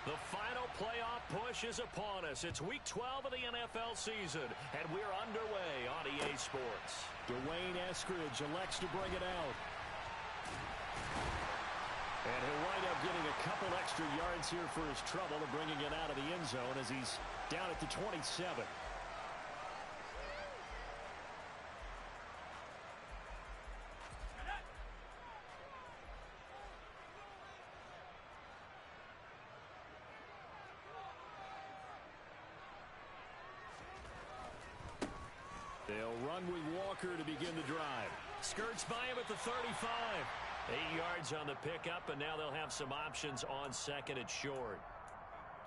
The final playoff push is upon us. It's Week 12 of the NFL season, and we're underway on EA Sports. Dwayne Eskridge elects to bring it out. And he'll wind up getting a couple extra yards here for his trouble and bringing it out of the end zone as he's down at the 27. They'll run with Walker to begin the drive. Skirts by him at the 35. 8 yards on the pickup, and now they'll have some options on second and short.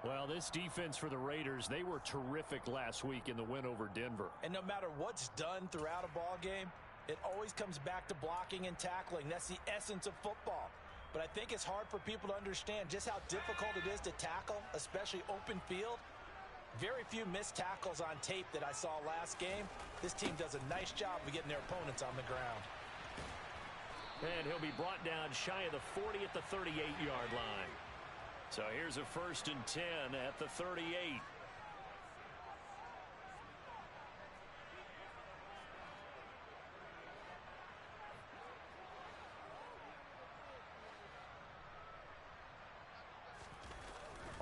Well, this defense for the Raiders, they were terrific last week in the win over Denver. And no matter what's done throughout a ball game, it always comes back to blocking and tackling. That's the essence of football. But I think it's hard for people to understand just how difficult it is to tackle, especially open field. Very few missed tackles on tape that I saw last game. This team does a nice job of getting their opponents on the ground. And he'll be brought down shy of the 40 at the 38-yard line. So here's a 1st and 10 at the 38.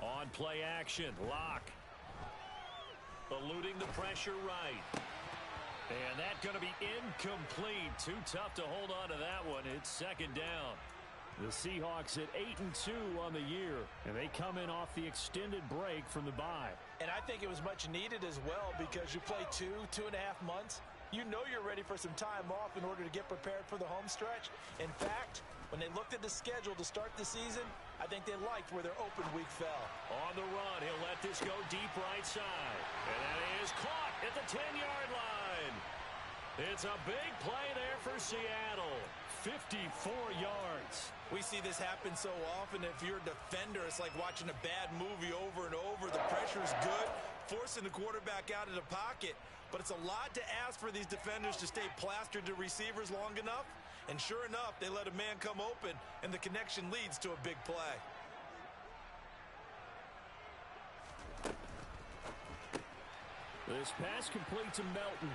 On play action, Locke. Eluding the pressure right. And that's going to be incomplete. Too tough to hold on to that one. It's 2nd down. The Seahawks at 8-2 on the year, and they come in off the extended break from the bye. And I think it was much needed as well because you play 2.5 months. You know you're ready for some time off in order to get prepared for the home stretch. In fact, when they looked at the schedule to start the season, I think they liked where their open week fell. On the run, he'll let this go deep right side. And that is caught at the 10-yard line. It's a big play there for Seattle. 54 yards. We see this happen so often. If you're a defender, it's like watching a bad movie over and over. The pressure's good, forcing the quarterback out of the pocket. But it's a lot to ask for these defenders to stay plastered to receivers long enough. And sure enough, they let a man come open, and the connection leads to a big play. This pass complete to Melton.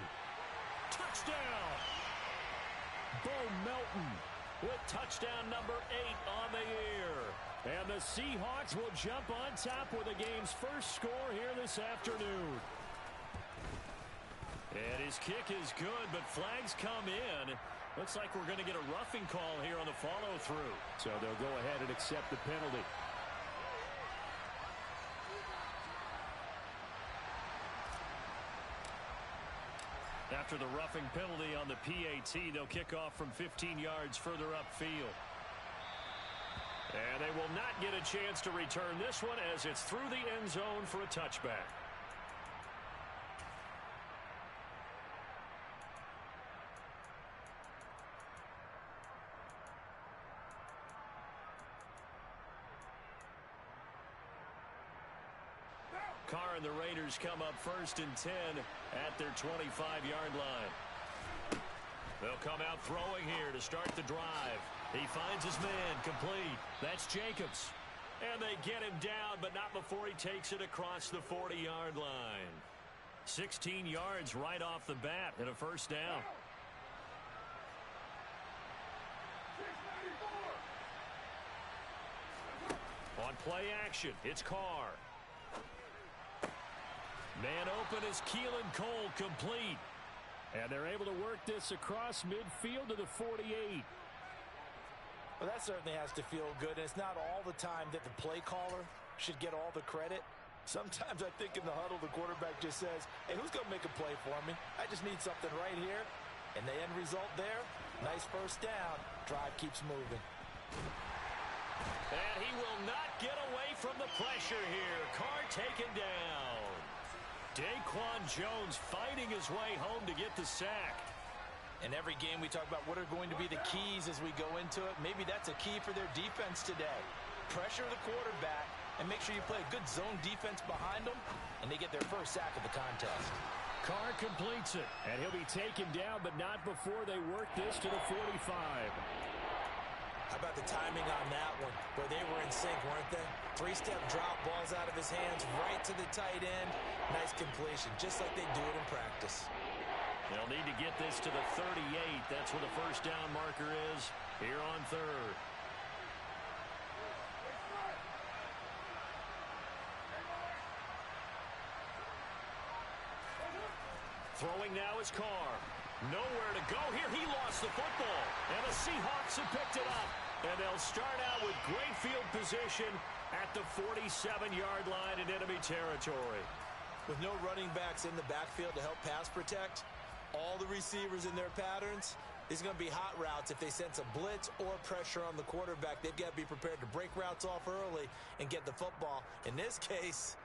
Touchdown! Bo Melton with touchdown number 8 on the year. And the Seahawks will jump on top with the game's first score here this afternoon. And his kick is good, but flags come in. Looks like we're going to get a roughing call here on the follow-through. So they'll go ahead and accept the penalty. After the roughing penalty on the PAT, they'll kick off from 15 yards further upfield. And they will not get a chance to return this one as it's through the end zone for a touchback. Carr and the Raiders come up 1st and 10 at their 25-yard line. They'll come out throwing here to start the drive. He finds his man complete. That's Jacobs. And they get him down, but not before he takes it across the 40-yard line. 16 yards right off the bat and a 1st down. On play action, it's Carr. Man open is Keelan Cole, complete. And they're able to work this across midfield to the 48. Well, that certainly has to feel good. And it's not all the time that the play caller should get all the credit. Sometimes I think in the huddle, the quarterback just says, hey, who's going to make a play for me? I just need something right here. And the end result there, nice 1st down. Drive keeps moving. And he will not get away from the pressure here. Carr taken down. Daquan Jones fighting his way home to get the sack. In every game we talk about what are going to be the keys as we go into it. Maybe that's a key for their defense today. Pressure the quarterback and make sure you play a good zone defense behind them, and they get their first sack of the contest. Carr completes it, and he'll be taken down, but not before they work this to the 45. How about the timing on that one? Boy, they were in sync, weren't they? Three-step drop, balls out of his hands, right to the tight end. Nice completion, just like they do it in practice. They'll need to get this to the 38. That's where the first down marker is here on third. Throwing now is Carr. Nowhere to go here. He lost the football. And the Seahawks have picked it up. And they'll start out with great field position at the 47-yard line in enemy territory. With no running backs in the backfield to help pass protect, all the receivers in their patterns, it's going to be hot routes. If they sense a blitz or pressure on the quarterback, they've got to be prepared to break routes off early and get the football. In this case,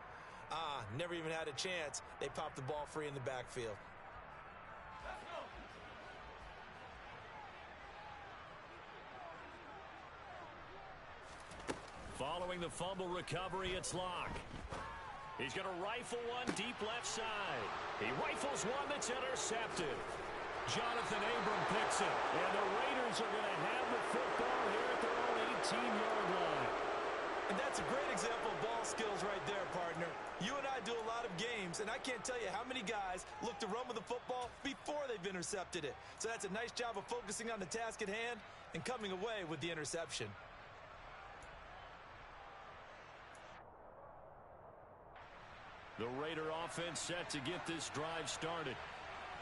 never even had a chance. They popped the ball free in the backfield. Following the fumble recovery, it's Locke. He's going to rifle one deep left side. He rifles one that's intercepted. Jonathan Abram picks it. And the Raiders are going to have the football here at their own 18-yard line. And that's a great example of ball skills right there, partner. You and I do a lot of games, and I can't tell you how many guys look to run with the football before they've intercepted it. So that's a nice job of focusing on the task at hand and coming away with the interception. The Raider offense set to get this drive started.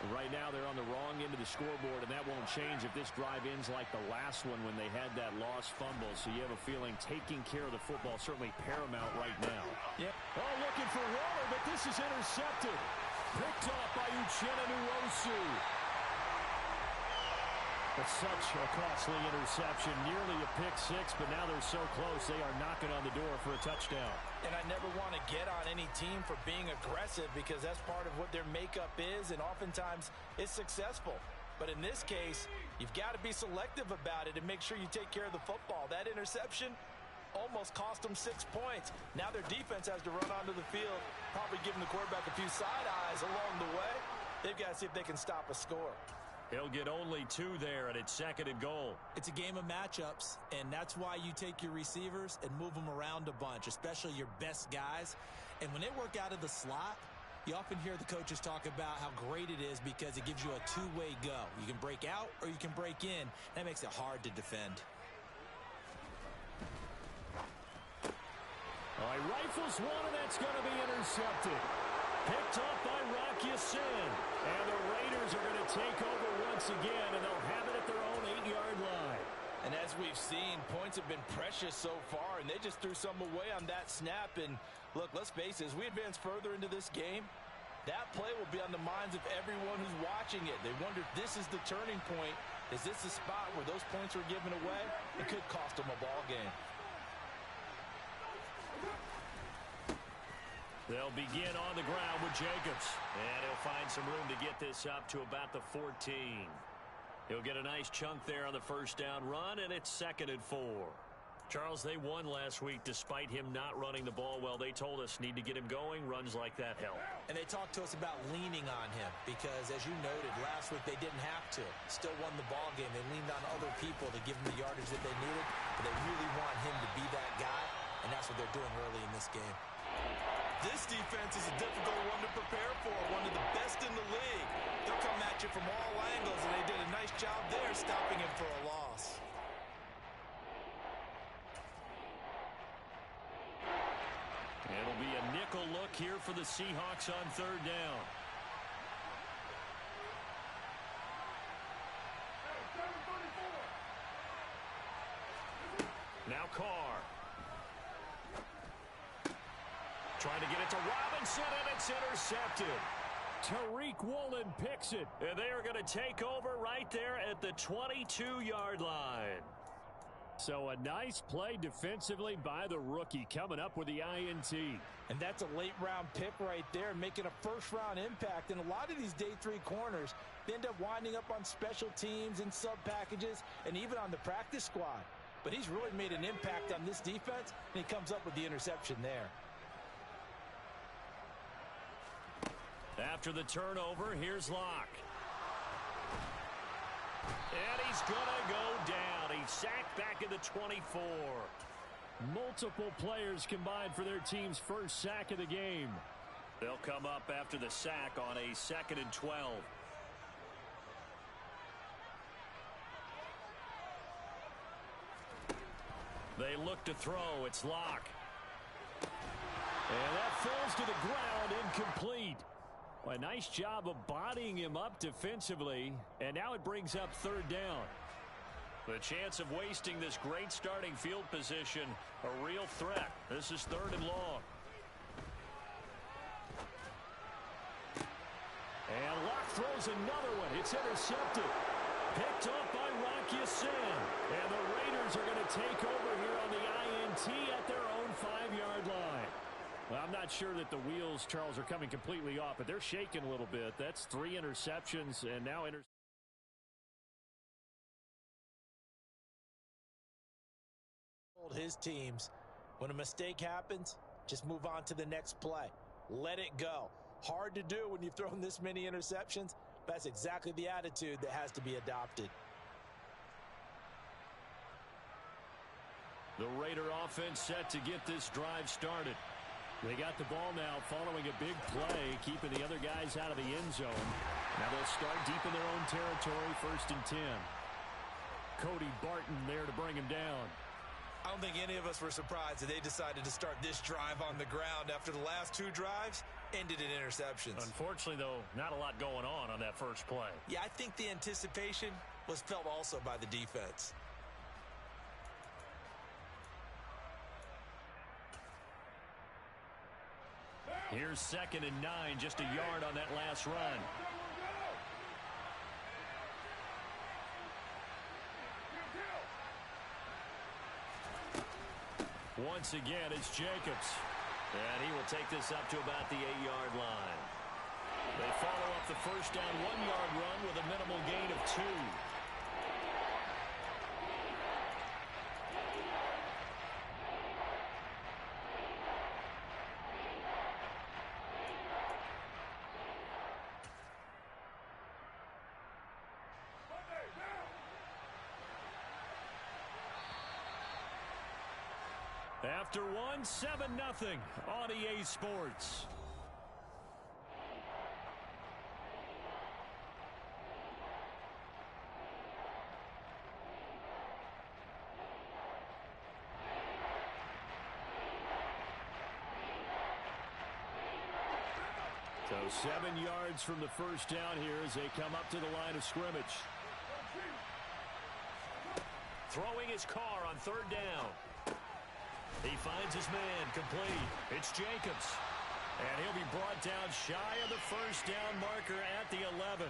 Right now they're on the wrong end of the scoreboard, and that won't change if this drive ends like the last one when they had that lost fumble. So you have a feeling taking care of the football certainly paramount right now. Yep. Oh, looking for Waller, but this is intercepted. Picked off by Uchenna Nwosu. It's such a costly interception, nearly a pick six, but now they're so close they are knocking on the door for a touchdown. And I never want to get on any team for being aggressive because that's part of what their makeup is, and oftentimes it's successful. But in this case, you've got to be selective about it and make sure you take care of the football. That interception almost cost them 6 points. Now their defense has to run onto the field, probably giving the quarterback a few side eyes along the way. They've got to see if they can stop a score. He'll get only 2 there, and it's second and goal. It's a game of matchups, and that's why you take your receivers and move them around a bunch, especially your best guys. And when they work out of the slot, you often hear the coaches talk about how great it is because it gives you a two-way go. You can break out or you can break in. That makes it hard to defend. Oh, he rifles one, and that's going to be intercepted. Picked up by Rock Ya-Sin. And the Raiders are going to take over once again, and they'll have it at their own 8-yard line. And as we've seen, points have been precious so far, and they just threw some away on that snap. And look, let's face it, as we advance further into this game, that play will be on the minds of everyone who's watching it. They wonder if this is the turning point. Is this the spot where those points were given away? It could cost them a ball game. They'll begin on the ground with Jacobs. And he'll find some room to get this up to about the 14. He'll get a nice chunk there on the first down run, and it's second and 4. Charles, they won last week despite him not running the ball well. They told us need to get him going. Runs like that help. And they talked to us about leaning on him because, as you noted, last week they didn't have to. Still won the ball game. They leaned on other people to give them the yardage that they needed. But they really want him to be that guy, and that's what they're doing early in this game. This defense is a difficult one to prepare for, one of the best in the league. They'll come at you from all angles, and they did a nice job there stopping him for a loss. It'll be a nickel look here for the Seahawks on third down. Now Carr. Trying to get it to Robinson, and it's intercepted. Tariq Woolen picks it. And they are going to take over right there at the 22-yard line. So a nice play defensively by the rookie, coming up with the INT. And that's a late-round pick right there, making a first-round impact. And a lot of these day 3 corners, they end up winding up on special teams and sub-packages and even on the practice squad. But he's really made an impact on this defense, and he comes up with the interception there. After the turnover, here's Locke. And he's going to go down. He's sacked back at the 24. Multiple players combined for their team's first sack of the game. They'll come up after the sack on a 2nd and 12. They look to throw. It's Locke. And that falls to the ground, incomplete. A nice job of bodying him up defensively, and now it brings up 3rd down. The chance of wasting this great starting field position, a real threat. This is 3rd and long. And Locke throws another one. It's intercepted. Picked off by Rocky Sin. And the Raiders are going to take over here on the INT at their own 5-yard line. Well, I'm not sure that the wheels, Charles, are coming completely off, but they're shaking a little bit. That's 3 interceptions and now his teams, when a mistake happens, just move on to the next play. Let it go. Hard to do when you've thrown this many interceptions. That's exactly the attitude that has to be adopted. the Raider offense set to get this drive started. They got the ball now following a big play, keeping the other guys out of the end zone. Now they'll start deep in their own territory, 1st and 10. Cody Barton there to bring him down. I don't think any of us were surprised that they decided to start this drive on the ground after the last 2 drives ended in interceptions. Unfortunately, though, not a lot going on that first play. Yeah, I think the anticipation was felt also by the defense. Here's 2nd and 9, just a yard on that last run. Once again, it's Jacobs. And he will take this up to about the 8-yard line. They follow up the first down 1-yard run with a minimal gain of 2. After 1, 7-0 on EA Sports. So 7 yards from the first down here as they come up to the line of scrimmage. Throwing his car on 3rd down. He finds his man complete. It's Jacobs. And he'll be brought down shy of the first down marker at the 11.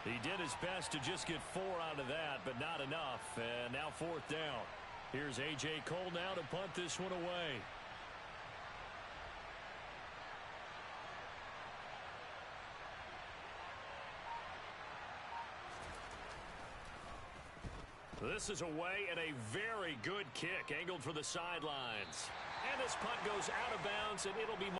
He did his best to just get 4 out of that, but not enough. And now 4th down. Here's A.J. Cole now to punt this one away. This is away and a very good kick angled for the sidelines. And this punt goes out of bounds, and it'll be